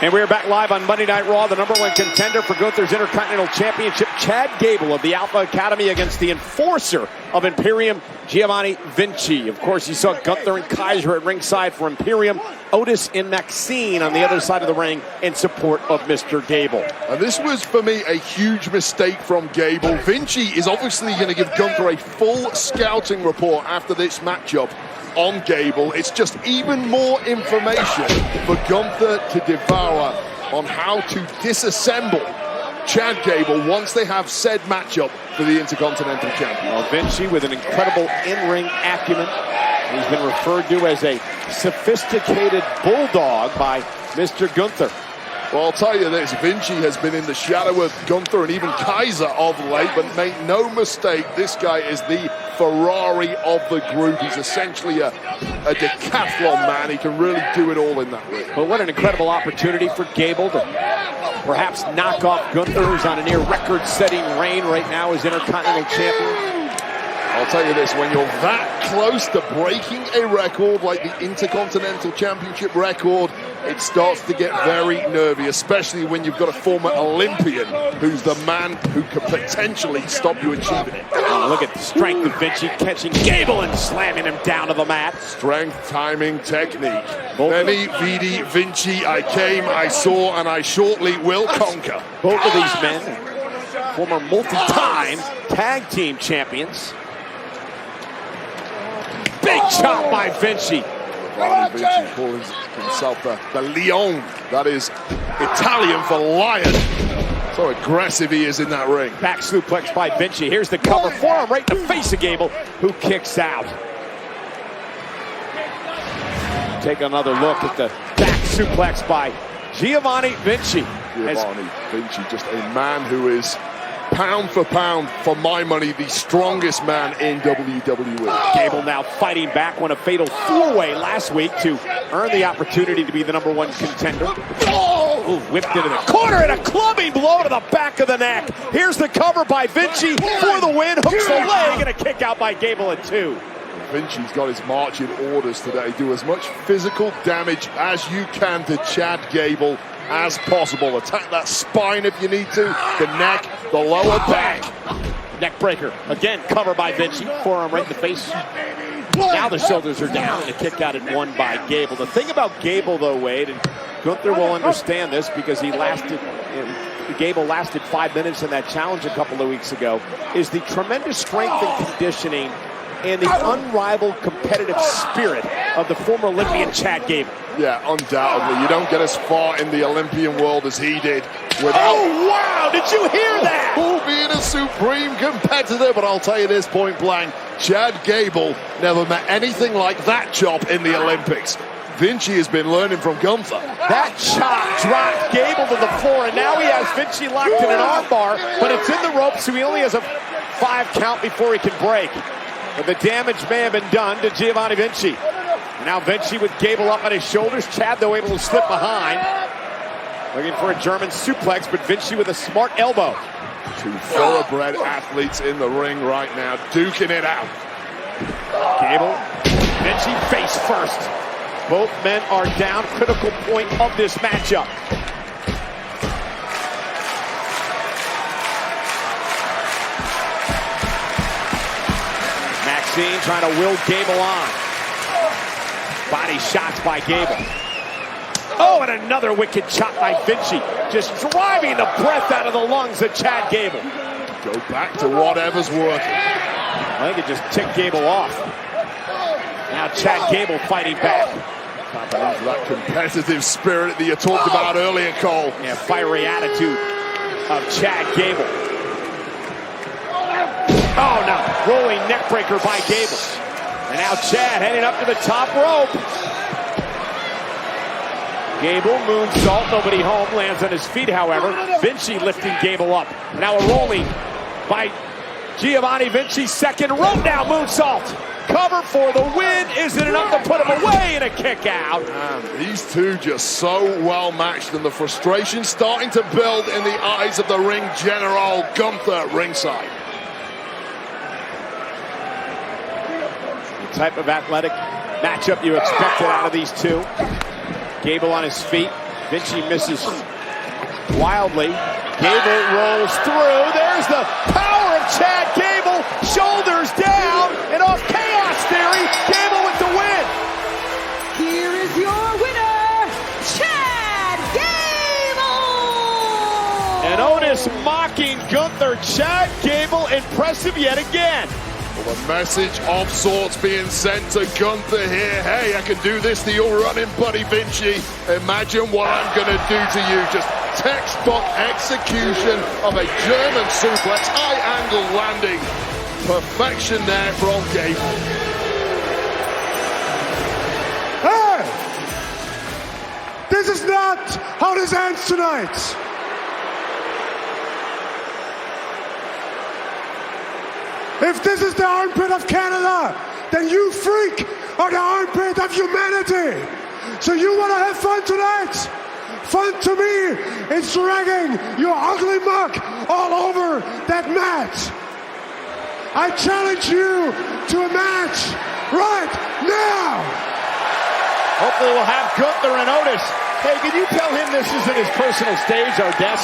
And we're back live on Monday Night Raw. The #1 contender for Gunther's Intercontinental Championship, Chad Gable of the Alpha Academy, against the enforcer of Imperium, Giovanni Vinci. Of course, you saw Gunther and Kaiser at ringside for Imperium, Otis and Maxine on the other side of the ring in support of Mr. Gable. And this was, for me, a huge mistake from Gable. Vinci is obviously going to give Gunther a full scouting report after this matchup on Gable. It's just even more information for Gunther to devour on how to disassemble Chad Gable once they have said matchup for the Intercontinental Champion. Well, Vinci with an incredible in-ring acumen. He's been referred to as a sophisticated bulldog by Mr. Gunther. Well, I'll tell you this, Vinci has been in the shadow of Gunther and even Kaiser of late, but make no mistake, this guy is the Ferrari of the group. He's essentially a decathlon man. He can really do it all in that ring. But what an incredible opportunity for Gable to perhaps knock off Gunther, who's on a near record-setting reign right now as Intercontinental Champion. I'll tell you this, when you're that close to breaking a record like the Intercontinental Championship record, it starts to get very nervy, especially when you've got a former Olympian who's the man who could potentially stop you achieving it. Oh, look at the strength of Vinci catching Gable and slamming him down to the mat. Strength, timing, technique. Veni, Vidi, Vinci, I came, I saw, and I shortly will conquer. Both of these men, former multi-time tag team champions. Big chop by Vinci. Giovanni Vinci calls himself the Leon. That is Italian for lion. So aggressive he is in that ring. Back suplex by Vinci. Here's the cover forearm right in the face of Gable, who kicks out. Take another look at the back suplex by Giovanni Vinci. Giovanni Vinci, just a man who is pound for pound, for my money, the strongest man in WWE. Gable now fighting back, won a fatal four-way last week to earn the opportunity to be the #1 contender. Ooh, whipped into the corner and a clubbing blow to the back of the neck. Here's the cover by Vinci for the win. Hooks the leg and a kick out by Gable at 2. Vinci's got his marching orders today. Do as much physical damage as you can to Chad Gable as possible. Attack that spine if you need to, the neck, the lower back. Neck breaker, again, cover by Vinci, forearm right in the face. Now the shoulders are down and a kick out at 1 by Gable. The thing about Gable, though, Wade, and Gunther will understand this because Gable lasted 5 minutes in that challenge a couple of weeks ago, is the tremendous strength and conditioning and the unrivaled competitive spirit of the former Olympian Chad Gable. Yeah, undoubtedly. You don't get as far in the Olympian world as he did without... Oh, wow! Did you hear that? Being a supreme competitor, but I'll tell you this point blank, Chad Gable never met anything like that chop in the Olympics. Vinci has been learning from Gunther. That chop dropped Gable to the floor, and now he has Vinci locked in an armbar, but it's in the ropes, so he only has a 5 count before he can break. But the damage may have been done to Giovanni Vinci. Now Vinci with Gable up on his shoulders. Chad, though, able to slip behind. Looking for a German suplex, but Vinci with a smart elbow. 2 thoroughbred athletes in the ring right now, duking it out. Gable, Vinci face first. Both men are down. Critical point of this matchup. Maxine trying to will Gable on. Body shots by Gable. Oh, and another wicked chop by Vinci. Just driving the breath out of the lungs of Chad Gable. Go back to whatever's working. I think it just ticked Gable off. Now Chad Gable fighting back. That competitive spirit that you talked about earlier, Cole. Yeah, fiery attitude of Chad Gable. Oh, no. Rolling neckbreaker by Gable. And now Chad heading up to the top rope. Gable, moonsault, nobody home, lands on his feet, however. Vinci lifting Gable up. Now a rolling by Giovanni Vinci, second rope now, moonsault. Cover for the win. Is it enough to put him away? And a kick out. Man, these two just so well matched, and the frustration starting to build in the eyes of the ring general, Gunther, ringside. Type of athletic matchup you expected out of these two. Gable on his feet, Vinci misses wildly. Gable rolls through. There's the power of Chad Gable. Shoulders down and off Chaos Theory. Gable with the win. Here is your winner, Chad Gable! And Otis mocking Gunther. Chad Gable impressive yet again. Well, a message of sorts being sent to Gunther here. Hey, I can do this to your running buddy, Vinci. Imagine what I'm going to do to you. Just textbook execution of a German suplex. High angle landing. Perfection there from Gable. Hey! This is not how this ends tonight. If this is the armpit of Canada, then you freak are the armpit of humanity. So you want to have fun tonight? Fun to me is dragging your ugly muck all over that mat. I challenge you to a match right now. Hopefully we'll have Gunther and Otis. Hey, can you tell him this isn't his personal stage, our desk?